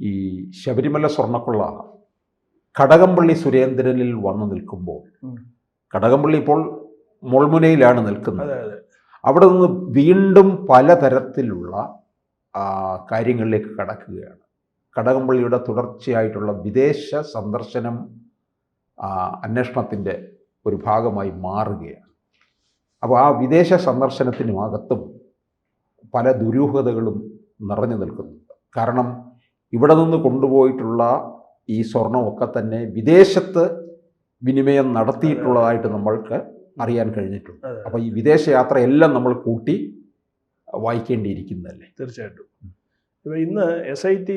ഈ ശബരിമല സ്വർണ്ണക്കൊള്ള കടകംപള്ളി സുരേന്ദ്രനിൽ വന്നു നിൽക്കുമ്പോൾ, കടകംപള്ളി ഇപ്പോൾ മുൾമുനയിലാണ് നിൽക്കുന്നത്, അവിടെ നിന്ന് വീണ്ടും പലതരത്തിലുള്ള കാര്യങ്ങളിലേക്ക് കടക്കുകയാണ്. കടകംപള്ളിയുടെ തുടർച്ചയായിട്ടുള്ള വിദേശ സന്ദർശനം അന്വേഷണത്തിൻ്റെ ഒരു ഭാഗമായി മാറുകയാണ്. അപ്പോൾ ആ വിദേശ സന്ദർശനത്തിനുമകത്തും പല ദുരൂഹതകളും നിറഞ്ഞു നിൽക്കുന്നുണ്ട്. കാരണം ഇവിടെ നിന്ന് കൊണ്ടുപോയിട്ടുള്ള ഈ സ്വർണമൊക്കെ തന്നെ വിദേശത്ത് വിനിമയം നടത്തിയിട്ടുള്ളതായിട്ട് നമ്മൾക്ക് അറിയാൻ കഴിഞ്ഞിട്ടുണ്ട്. അപ്പോൾ ഈ വിദേശയാത്രയെല്ലാം നമ്മൾ കൂട്ടി വായിക്കേണ്ടിയിരിക്കുന്നതല്ലേ? തീർച്ചയായിട്ടും. ഇപ്പോൾ ഇന്ന് SIT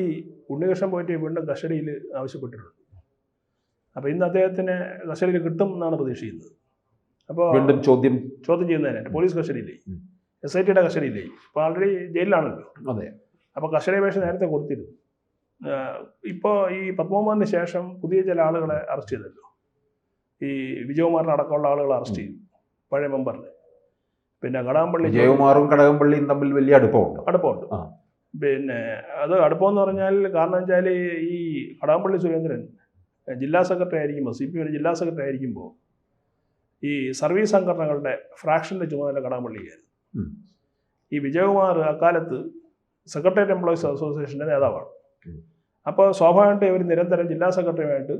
ഉണ്ണികൃഷ്ണൻ പോയിട്ട് വീണ്ടും കസ്റ്റഡിയിൽ ആവശ്യപ്പെട്ടിട്ടുണ്ട്. അപ്പോൾ ഇന്ന് അദ്ദേഹത്തിന് കസ്റ്റഡിയിൽ കിട്ടും എന്നാണ് പ്രതീക്ഷിക്കുന്നത്. അപ്പോൾ വീണ്ടും ചോദ്യം ചെയ്യുന്നതിനായിട്ട് പോലീസ് കസ്റ്റഡിയിലേ, SITയുടെ കസ്റ്റഡിയിലേ. ഇപ്പോൾ ആൾറെഡി ജയിലിലാണല്ലോ. അതെ. അപ്പോൾ കസ്റ്റഡി അപേക്ഷ നേരത്തെ കൊടുത്തിരുന്നു. ഇപ്പോൾ ഈ പത്മകുമാറിന് ശേഷം പുതിയ ചില ആളുകളെ അറസ്റ്റ് ചെയ്തല്ലോ. ഈ വിജയകുമാറിന് അടക്കമുള്ള ആളുകളെ അറസ്റ്റ് ചെയ്തു, പഴയ മെമ്പറിനെ. പിന്നെ കടകംപള്ളി, വിജയകുമാറും കടകംപള്ളിയും തമ്മിൽ വലിയ അടുപ്പമുണ്ട്. പിന്നെ അത് അടുപ്പമെന്ന് പറഞ്ഞാൽ കാരണം വെച്ചാൽ ഈ കടകംപള്ളി സുരേന്ദ്രൻ ജില്ലാ സെക്രട്ടറി ആയിരിക്കുമ്പോൾ, CPM ജില്ലാ സെക്രട്ടറി ആയിരിക്കുമ്പോൾ ഈ സർവീസ് സംഘടനകളുടെ ഫ്രാക്ഷൻ്റെ ചുമതല കടകംപള്ളിയായിരുന്നു. ഈ വിജയകുമാർ അക്കാലത്ത് സെക്രട്ടേറിയറ്റ് എംപ്ലോയീസ് അസോസിയേഷൻ്റെ നേതാവാണ്. അപ്പോൾ സ്വാഭാവികമായിട്ട് ഇവർ നിരന്തരം ജില്ലാ സെക്രട്ടറിയുമായിട്ട്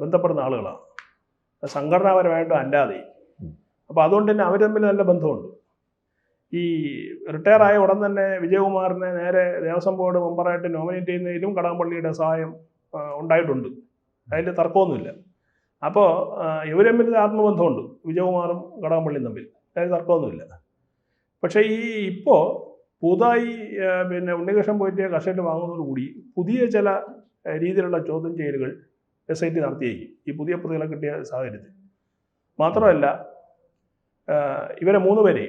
ബന്ധപ്പെടുന്ന ആളുകളാണ്, സംഘടനാപരമായിട്ടും അല്ലാതെ. അപ്പോൾ അതുകൊണ്ട് തന്നെ അവർ തമ്മിൽ നല്ല ബന്ധമുണ്ട്. ഈ റിട്ടയർ ആയ ഉടൻ തന്നെ വിജയകുമാറിനെ നേരെ ദേവസ്വം ബോർഡ് മെമ്പറായിട്ട് നോമിനേറ്റ് ചെയ്യുന്നതിലും കടകംപള്ളിയുടെ സഹായം ഉണ്ടായിട്ടുണ്ട്. അതിൽ തർക്കമൊന്നുമില്ല. അപ്പോൾ ഇവർ തമ്മിൽ ആത്മബന്ധമുണ്ട്, വിജയകുമാറും കടകംപള്ളിയും തമ്മിൽ. അതിൽ തർക്കമൊന്നുമില്ല. പക്ഷേ ഇപ്പോൾ പുതുതായി പിന്നെ ഉണ്ണികൃഷ്ണൻ പോയിട്ട് കസ്റ്റഡി വാങ്ങുന്നതോടുകൂടി പുതിയ ചില രീതിയിലുള്ള ചോദ്യം ചെയ്യലുകൾ SIT നടത്തിയേക്കും ഈ പുതിയ പ്രതികളെ കിട്ടിയ സാഹചര്യത്തിൽ. മാത്രമല്ല ഇവരെ 3 പേരെ,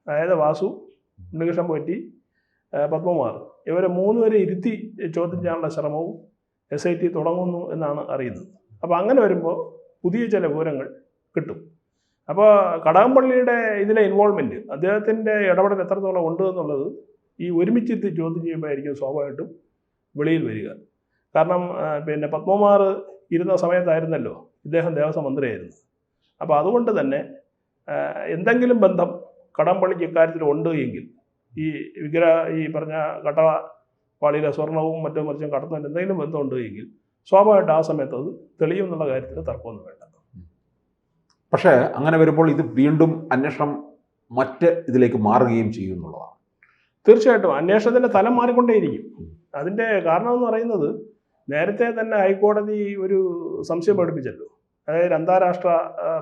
അതായത് വാസു, ഉണ്ണികൃഷ്ണൻ പോറ്റി, പത്മകുമാർ, ഇവരെ 3 പേരെ ഇരുത്തി ചോദ്യം ചെയ്യാനുള്ള ശ്രമവും SIT തുടങ്ങുന്നു എന്നാണ് അറിയുന്നത്. അപ്പോൾ അങ്ങനെ വരുമ്പോൾ പുതിയ ചില വിവരങ്ങൾ കിട്ടും. അപ്പോൾ കടകംപള്ളിയുടെ ഇതിലെ ഇൻവോൾവ്മെൻറ്റ്, അദ്ദേഹത്തിൻ്റെ ഇടപെടൽ എത്രത്തോളം ഉണ്ട് എന്നുള്ളത് ഈ ഒരുമിച്ചിരുത്തി ചോദ്യം ചെയ്യുമ്പോഴായിരിക്കും സ്വാഭാവികമായിട്ടും വെളിയിൽ വരിക. കാരണം പിന്നെ പത്മകുമാർ ഇരുന്ന സമയത്തായിരുന്നല്ലോ ഇദ്ദേഹം ദേവസ്വം മന്ത്രിയായിരുന്നു. അപ്പോൾ അതുകൊണ്ട് തന്നെ എന്തെങ്കിലും ബന്ധം കടകംപള്ളിക്ക് ഇക്കാര്യത്തിൽ ഉണ്ട് എങ്കിൽ, ഈ പറഞ്ഞ കട്ടവാളിയിലെ സ്വർണവും മറ്റും മറിച്ചും കടത്തുന്നതിന് എന്തെങ്കിലും ബന്ധമുണ്ട് എങ്കിൽ സ്വാഭാവികമായിട്ട് ആ സമയത്ത് അത് തെളിയും എന്നുള്ള കാര്യത്തിൽ തർക്കമൊന്നും വേണ്ട. പക്ഷേ അങ്ങനെ വരുമ്പോൾ ഇത് വീണ്ടും അന്വേഷണം മറ്റ് ഇതിലേക്ക് മാറുകയും ചെയ്യും എന്നുള്ളതാണ്. തീർച്ചയായിട്ടും അന്വേഷണത്തിൻ്റെ തലം മാറിക്കൊണ്ടേയിരിക്കും. അതിൻ്റെ കാരണമെന്ന് പറയുന്നത് നേരത്തെ തന്നെ ഹൈക്കോടതി ഒരു സംശയം പഠിപ്പിച്ചല്ലോ, അതായത് അന്താരാഷ്ട്ര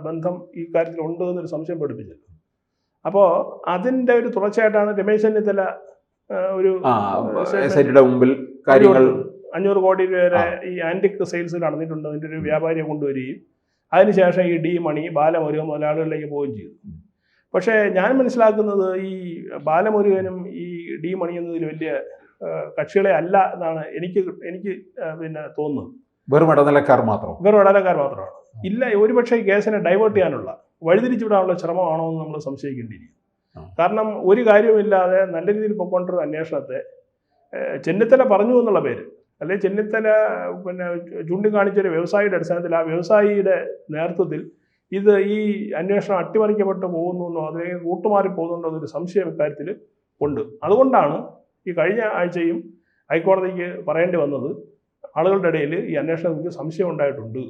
ബന്ധം ഈ കാര്യത്തിൽ ഉണ്ട് എന്നൊരു സംശയം പഠിപ്പിച്ചല്ലോ. അപ്പോൾ അതിൻ്റെ ഒരു തുടർച്ചയായിട്ടാണ് രമേശ് ചെന്നിത്തല ഒരു മുമ്പിൽ കാര്യങ്ങൾ 500 കോടി രൂപ ഈ ആൻറ്റിക് സെയിൽസ് നടന്നിട്ടുണ്ട്, അതിൻ്റെ ഒരു വ്യാപാരിയെ കൊണ്ടുവരികയും അതിനുശേഷം ഈ ഡി മണി ബാലമുരുകൻ മുതലാളികളിലേക്ക് പോവുകയും ചെയ്തു. പക്ഷേ ഞാൻ മനസ്സിലാക്കുന്നത് ഈ ബാലമുരുകനും ഈ ഡി മണി എന്നതിൽ വലിയ കക്ഷികളെ അല്ല എന്നാണ് എനിക്ക് പിന്നെ തോന്നുന്നത്. വെറും ഇടനിലക്കാർ മാത്രമാണ്. ഇല്ല, ഒരുപക്ഷെ ഈ കേസിനെ ഡൈവേർട്ട് ചെയ്യാനുള്ള, വഴിതിരിച്ചുവിടാനുള്ള ശ്രമമാണോ എന്ന് നമ്മൾ സംശയിക്കേണ്ടിയിരിക്കും. കാരണം ഒരു കാര്യവുമില്ലാതെ നല്ല രീതിയിൽ പൊയ്ക്കൊണ്ടിരുന്ന അന്വേഷണത്തെ ചെന്നിത്തല പറഞ്ഞു എന്നുള്ള പേര്, അല്ലെങ്കിൽ ചെന്നിത്തല പിന്നെ ചൂണ്ടിക്കാണിച്ചൊരു വ്യവസായിയുടെ അടിസ്ഥാനത്തിൽ ആ വ്യവസായിയുടെ നേതൃത്വത്തിൽ ഇത് ഈ അന്വേഷണം അട്ടിമറിക്കപ്പെട്ട് പോകുന്നു, അതിലേക്ക് കൂട്ടുമാറി പോകുന്നുണ്ടോ എന്നൊരു സംശയം ഇക്കാര്യത്തിൽ ഉണ്ട്. അതുകൊണ്ടാണ് ഈ കഴിഞ്ഞ ആഴ്ചയും ഹൈക്കോടതിക്ക് പറയേണ്ടി വന്നത് ആളുകളുടെ ഇടയിൽ ഈ അന്വേഷണത്തിന് സംശയം ഉണ്ടായിട്ടുണ്ട്,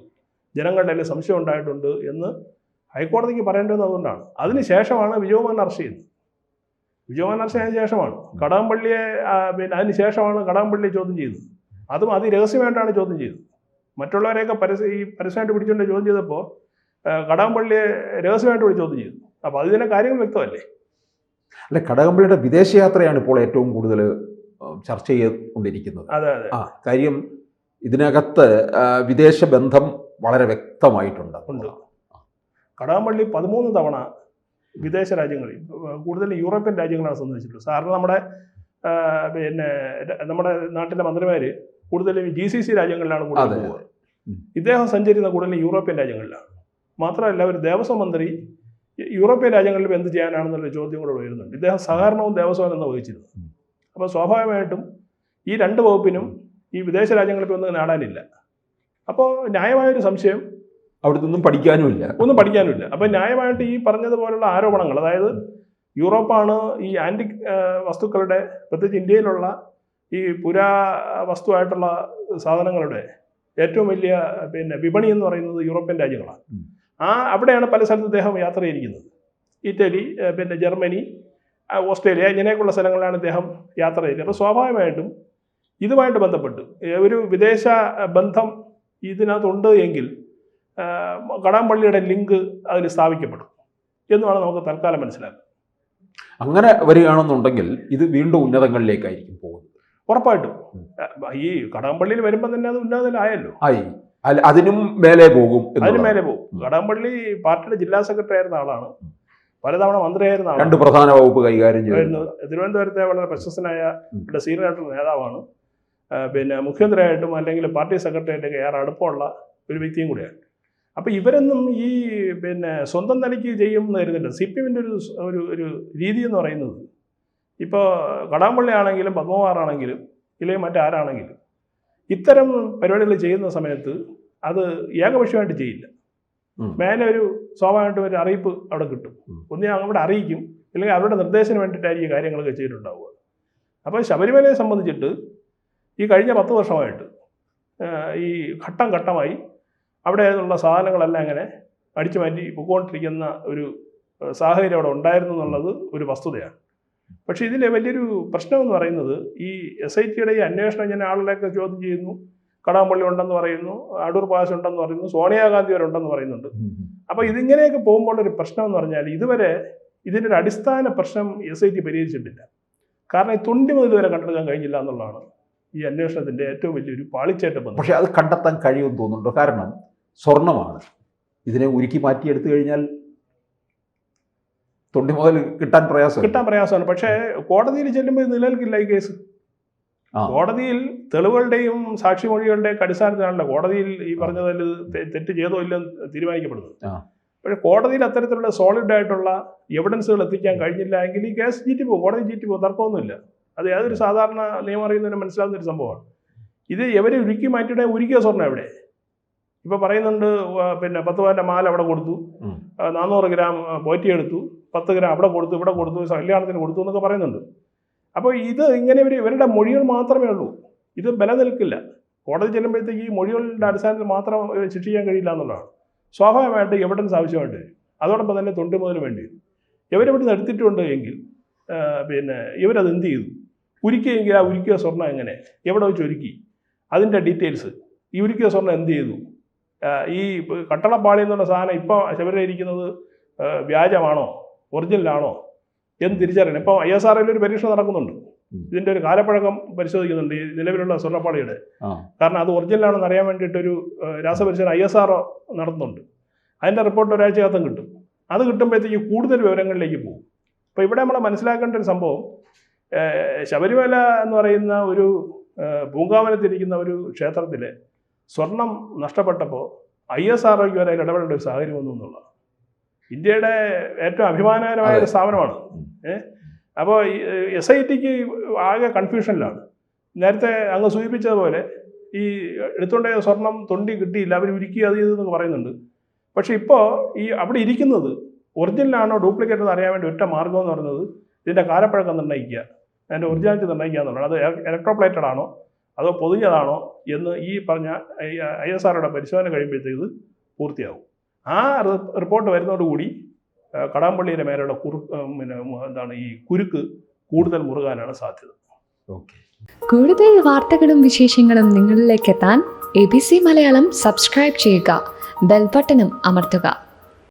ജനങ്ങളുടെ ഇടയിൽ സംശയം ഉണ്ടായിട്ടുണ്ട് എന്ന് ഹൈക്കോടതിക്ക് പറയേണ്ടി വന്നത്. അതുകൊണ്ടാണ്. അതിനുശേഷമാണ് വിജയകുമാറിനെ അറസ്റ്റ് ചെയ്യുന്നത്. വിജയകുമാറിനെ അറസ്റ്റ് ചെയ്തതിന് ശേഷമാണ് കടകംപള്ളിയെ പിന്നെ അതിന് ശേഷമാണ് കടകംപള്ളിയെ ചോദ്യം ചെയ്തത്. അതും അതിരഹസ്യമായിട്ടാണ് ചോദ്യം ചെയ്തത്. മറ്റുള്ളവരെയൊക്കെ പരസ്യമായിട്ട് പിടിച്ചുകൊണ്ട് ചോദ്യം ചെയ്തപ്പോൾ കടകംപള്ളിയെ രഹസ്യമായിട്ട് ചോദ്യം ചെയ്തു. അപ്പോൾ അതിലെ കാര്യങ്ങൾ വ്യക്തമല്ലേ? അല്ല, കടകംപള്ളിയുടെ വിദേശയാത്രയാണ് ഇപ്പോൾ ഏറ്റവും കൂടുതൽ ചർച്ച ചെയ്തുകൊണ്ടിരിക്കുന്നത്. അതെ. കാര്യം ഇതിനകത്ത് വിദേശ ബന്ധം വളരെ വ്യക്തമായിട്ടുണ്ട്. കടകംപള്ളി 13 തവണ വിദേശ രാജ്യങ്ങളിൽ, കൂടുതലും യൂറോപ്യൻ രാജ്യങ്ങളാണ് സന്ദർശിച്ചിട്ടുള്ളത്. സാറിന് നമ്മുടെ നാട്ടിലെ മന്ത്രിമാർ കൂടുതലും GCC രാജ്യങ്ങളിലാണ് കൂടുതൽ പോകുക. ഇദ്ദേഹം സഞ്ചരിക്കുന്ന കൂടുതലും യൂറോപ്യൻ രാജ്യങ്ങളിലാണ്. മാത്രമല്ല ഒരു ദേവസ്വം മന്ത്രി യൂറോപ്യൻ രാജ്യങ്ങളിൽ എന്ത് ചെയ്യാനാണെന്നുള്ള ചോദ്യം കൂടെ വരുന്നുണ്ട്. ഇദ്ദേഹം സഹകരണവും ദേവസ്വം എന്ന് വഹിച്ചിരുന്നു. അപ്പോൾ സ്വാഭാവികമായിട്ടും ഈ 2 വകുപ്പിനും ഈ വിദേശ രാജ്യങ്ങളിൽ ഇപ്പോൾ ഒന്നും നേടാനില്ല. അപ്പോൾ ന്യായമായൊരു സംശയം, അവിടെ നിന്നും പഠിക്കാനുമില്ല, ഒന്നും പഠിക്കാനുമില്ല. അപ്പോൾ ന്യായമായിട്ട് ഈ പറഞ്ഞതുപോലുള്ള ആരോപണങ്ങൾ, അതായത് യൂറോപ്പാണ് ഈ ആൻറ്റിക് വസ്തുക്കളുടെ, പ്രത്യേകിച്ച് ഇന്ത്യയിലുള്ള ഈ പുരാവസ്തുവായിട്ടുള്ള സാധനങ്ങളുടെ ഏറ്റവും വലിയ വിപണി എന്ന് പറയുന്നത് യൂറോപ്യൻ രാജ്യങ്ങളാണ്. അവിടെയാണ് പല സ്ഥലത്തും അദ്ദേഹം യാത്ര ചെയ്തിരിക്കുന്നത്. ഇറ്റലി, ജർമ്മനി, ഓസ്ട്രേലിയ, ഇങ്ങനെയൊക്കെയുള്ള സ്ഥലങ്ങളിലാണ് അദ്ദേഹം യാത്ര ചെയ്തത്. അപ്പോൾ സ്വാഭാവികമായിട്ടും ഇതുമായിട്ട് ബന്ധപ്പെട്ട് ഒരു വിദേശ ബന്ധം ഇതിനകത്തുണ്ട് എങ്കിൽ കടകംപള്ളിയുടെ ലിങ്ക് അതിൽ സ്ഥാപിക്കപ്പെടും എന്നുമാണ് നമുക്ക് തൽക്കാലം മനസ്സിലാക്കുക. അങ്ങനെ വരികയാണെന്നുണ്ടെങ്കിൽ ഇത് വീണ്ടും ഉന്നതങ്ങളിലേക്കായിരിക്കും പോകുന്നത്. ഉറപ്പായിട്ടും ഈ കടകംപള്ളിയിൽ വരുമ്പോൾ തന്നെ അത് ഉന്നതത്തിലായല്ലോ, അതിനും മേലെ പോകും. കടകംപള്ളി പാർട്ടിയുടെ ജില്ലാ സെക്രട്ടറി ആയിരുന്ന ആളാണ്, പലതവണ മന്ത്രിയായിരുന്ന ആളാണ്, 2 പ്രധാന വകുപ്പ് കൈകാര്യം ചെയ്യുന്നത്. തിരുവനന്തപുരത്തെ വളരെ പ്രശസ്തനായ സീനിയർ ആയിട്ടുള്ള നേതാവാണ്. മുഖ്യമന്ത്രിയായിട്ടും അല്ലെങ്കിൽ പാർട്ടി സെക്രട്ടറിയായിട്ടൊക്കെ ഏറെ അടുപ്പമുള്ള ഒരു വ്യക്തിയും കൂടിയാണ്. അപ്പോൾ ഇവരൊന്നും ഈ സ്വന്തം നിലയ്ക്ക് ചെയ്യും എന്ന് കരുതില്ല. CPM-ൻ്റെ ഒരു രീതി എന്ന് പറയുന്നത്, ഇപ്പോൾ കടകംപള്ളി ആണെങ്കിലും പത്മകുമാറാണെങ്കിലും ഇല്ലെങ്കിൽ മറ്റാരാണെങ്കിലും ഇത്തരം പരിപാടികൾ ചെയ്യുന്ന സമയത്ത് അത് ഏകപക്ഷമായിട്ട് ചെയ്യില്ല. മേലെ ഒരു സ്വാഭാവികമായിട്ടും ഒരു അറിയിപ്പ് അവിടെ കിട്ടും. ഒന്നേ അവിടെ അറിയിക്കും, അല്ലെങ്കിൽ അവരുടെ നിർദ്ദേശത്തിന് വേണ്ടിയിട്ടായിരിക്കും കാര്യങ്ങളൊക്കെ ചെയ്തിട്ടുണ്ടാവുക. അപ്പോൾ ശബരിമലയെ സംബന്ധിച്ചിട്ട് ഈ കഴിഞ്ഞ 10 വർഷമായിട്ട് ഈ ഘട്ടം ഘട്ടമായി അവിടെ നിന്നുള്ള സാധനങ്ങളെല്ലാം ഇങ്ങനെ അടിച്ചു മാറ്റി പൊക്കോണ്ടിരിക്കുന്ന ഒരു സാഹചര്യം അവിടെ ഉണ്ടായിരുന്നു എന്നുള്ളത് ഒരു വസ്തുതയാണ്. പക്ഷേ ഇതിലെ വലിയൊരു പ്രശ്നമെന്ന് പറയുന്നത്, ഈ SITയുടെ ഈ അന്വേഷണം ഇങ്ങനെ ആളുകളെയൊക്കെ ചോദ്യം ചെയ്യുന്നു. കടകംപള്ളി ഉണ്ടെന്ന് പറയുന്നു, അടൂർ പ്രകാശ് ഉണ്ടെന്ന് പറയുന്നു, സോണിയാഗാന്ധി വരെ ഉണ്ടെന്ന് പറയുന്നുണ്ട്. അപ്പോൾ ഇതിങ്ങനെയൊക്കെ പോകുമ്പോൾ ഒരു പ്രശ്നം എന്ന് പറഞ്ഞാൽ, ഇതുവരെ ഇതിൻ്റെ ഒരു അടിസ്ഥാന പ്രശ്നം SIT പരിഹരിച്ചിട്ടില്ല. കാരണം ഈ തൊണ്ടി മുതൽ വരെ കണ്ടെടുക്കാൻ കഴിഞ്ഞില്ല എന്നുള്ളതാണ് ഈ അന്വേഷണത്തിൻ്റെ ഏറ്റവും വലിയൊരു പാളിച്ചേറ്റം. പക്ഷേ അത് കണ്ടെത്താൻ കഴിയുമെന്ന് തോന്നുന്നുണ്ടോ? കാരണം സ്വർണ്ണമാണ്, ഇതിനെ ഉരുക്കി മാറ്റിയെടുത്തു കഴിഞ്ഞാൽ തൊണ്ടി മുതൽ കിട്ടാൻ പ്രയാസമാണ്. പക്ഷേ കോടതിയിൽ ചെല്ലുമ്പോൾ ഇത് നിലനിൽക്കില്ല ഈ കേസ്. കോടതിയിൽ തെളിവുകളുടെയും സാക്ഷിമൊഴികളുടെയൊക്കെ അടിസ്ഥാനത്തിലാണല്ലോ കോടതിയിൽ ഈ പറഞ്ഞതിൽ തെറ്റ് ചെയ്തോ ഇല്ലെന്ന് തീരുമാനിക്കപ്പെടുന്നത്. പക്ഷേ കോടതിയിൽ അത്തരത്തിലുള്ള സോളിഡ് ആയിട്ടുള്ള എവിഡൻസുകൾ എത്തിക്കാൻ കഴിഞ്ഞില്ല എങ്കിൽ ഈ കേസ് ജീറ്റി പോകും, കോടതി ജീറ്റി പോകും, തർക്കമൊന്നുമില്ല. അത് ഏതൊരു സാധാരണ നിയമം അറിയുന്നതിന് മനസ്സിലാകുന്നൊരു സംഭവമാണ്. ഇത് ഇവരെ ഉരുക്കി മാറ്റിയുടെ ഉരുക്കിയ സ്വർണ്ണം എവിടെ? ഇപ്പോൾ പറയുന്നുണ്ട് 10 പവൻ്റെ മാല അവിടെ കൊടുത്തു, 400 ഗ്രാം പോറ്റിയെടുത്തു, 10 ഗ്രാം അവിടെ കൊടുത്തു, ഇവിടെ കൊടുത്തു, കല്യാണത്തിന് കൊടുത്തു എന്നൊക്കെ പറയുന്നുണ്ട്. അപ്പോൾ ഇത് ഇങ്ങനെ ഇവരുടെ മൊഴികൾ മാത്രമേ ഉള്ളൂ, ഇത് ബലം നിൽക്കില്ല. കോടതി ചെല്ലുമ്പോഴത്തേക്ക് ഈ മൊഴികളുടെ അടിസ്ഥാനത്തിൽ മാത്രം ശിക്ഷിക്കാൻ കഴിയില്ല എന്നുള്ളതാണ്. സ്വാഭാവികമായിട്ട് എവിഡൻസ് ആവശ്യമായിട്ട് വരും. അതോടൊപ്പം തന്നെ തൊണ്ടി മുതൽ വേണ്ടി വരും. ഇവരിവിടെ നിന്ന് എടുത്തിട്ടുണ്ട് എങ്കിൽ ഇവരത് എന്ത് ചെയ്തു, ഉരുക്കിയെങ്കിൽ ആ ഉരുക്കിയ സ്വർണ്ണം എങ്ങനെ, എവിടെ വെച്ച് ഒരുക്കി, അതിൻ്റെ ഡീറ്റെയിൽസ്, ഈ ഉരുക്കിയ സ്വർണ്ണം എന്ത് ചെയ്തു, ഈ കട്ടളപ്പാളി എന്നുള്ള സാധനം ഇപ്പോൾ ശബരിമല ഇരിക്കുന്നത് വ്യാജമാണോ ഒറിജിനലാണോ എന്ന് തിരിച്ചറിയണം. ഇപ്പോൾ ISROയിൽ ഒരു പരീക്ഷണം നടക്കുന്നുണ്ട്, ഇതിൻ്റെ ഒരു കാലപ്പഴക്കം പരിശോധിക്കുന്നുണ്ട് ഈ നിലവിലുള്ള സ്വർണ്ണപ്പാളിയുടെ. കാരണം അത് ഒറിജിനലാണെന്ന് അറിയാൻ വേണ്ടിയിട്ടൊരു രാസപരിശോധന ISRO നടത്തുന്നുണ്ട്. അതിൻ്റെ റിപ്പോർട്ട് ഒരാഴ്ചക്കകത്തും കിട്ടും. അത് കിട്ടുമ്പോഴത്തേക്ക് കൂടുതൽ വിവരങ്ങളിലേക്ക് പോകും. അപ്പോൾ ഇവിടെ നമ്മൾ മനസ്സിലാക്കേണ്ട ഒരു സംഭവം, ശബരിമല എന്ന് പറയുന്ന ഒരു പൂങ്കാവനത്തിരിക്കുന്ന ഒരു ക്ഷേത്രത്തിലെ സ്വർണം നഷ്ടപ്പെട്ടപ്പോൾ ISROയ്ക്ക് വരെ ഇടപെടേണ്ട ഒരു സാഹചര്യം വന്നു എന്നുള്ളതാണ്. ഇന്ത്യയുടെ ഏറ്റവും അഭിമാനകരമായ ഒരു സ്ഥാപനമാണ്. അപ്പോൾ SITക്ക് ആകെ കൺഫ്യൂഷനിലാണ്. നേരത്തെ അങ്ങ് സൂചിപ്പിച്ചതുപോലെ ഈ എടുത്തുകൊണ്ട സ്വർണം തൊണ്ടി കിട്ടിയില്ല, അവർ ഉരുക്കി അത് ചെയ്തെന്നൊക്കെ പറയുന്നുണ്ട്. പക്ഷേ ഇപ്പോൾ ഈ അവിടെ ഇരിക്കുന്നത് ഒറിജിനലാണോ ഡ്യൂപ്ലിക്കേറ്റ് എന്ന് അറിയാൻ വേണ്ടി ഒറ്റ മാർഗ്ഗം എന്ന് പറയുന്നത് ഇതിൻ്റെ കാലപ്പഴക്കം നിർണ്ണയിക്കുക, അതിൻ്റെ ഒറിജിനാലിറ്റി നിർണ്ണയിക്കുക എന്നുള്ളത്. അത് ഇലക്ട്രോപ്ലേറ്റഡ് ആണോ അതോ പൊതിഞ്ഞതാണോ എന്ന് ഈ പറഞ്ഞ ISROയുടെ പരിശോധന കഴിയുമ്പോഴത്തേക്ക് പൂർത്തിയാവും. ആ റിപ്പോർട്ട് വരുന്നതോടുകൂടി കടകംപള്ളിയുടെ മേലുള്ള ഈ കുരുക്ക് കൂടുതൽ മുറുകാനാണ് സാധ്യത. കൂടുതൽ വാർത്തകളും വിശേഷങ്ങളും നിങ്ങളിലേക്ക് എത്താൻ ABC മലയാളം സബ്സ്ക്രൈബ് ചെയ്യുക, ബെൽ ബട്ടണും അമർത്തുക.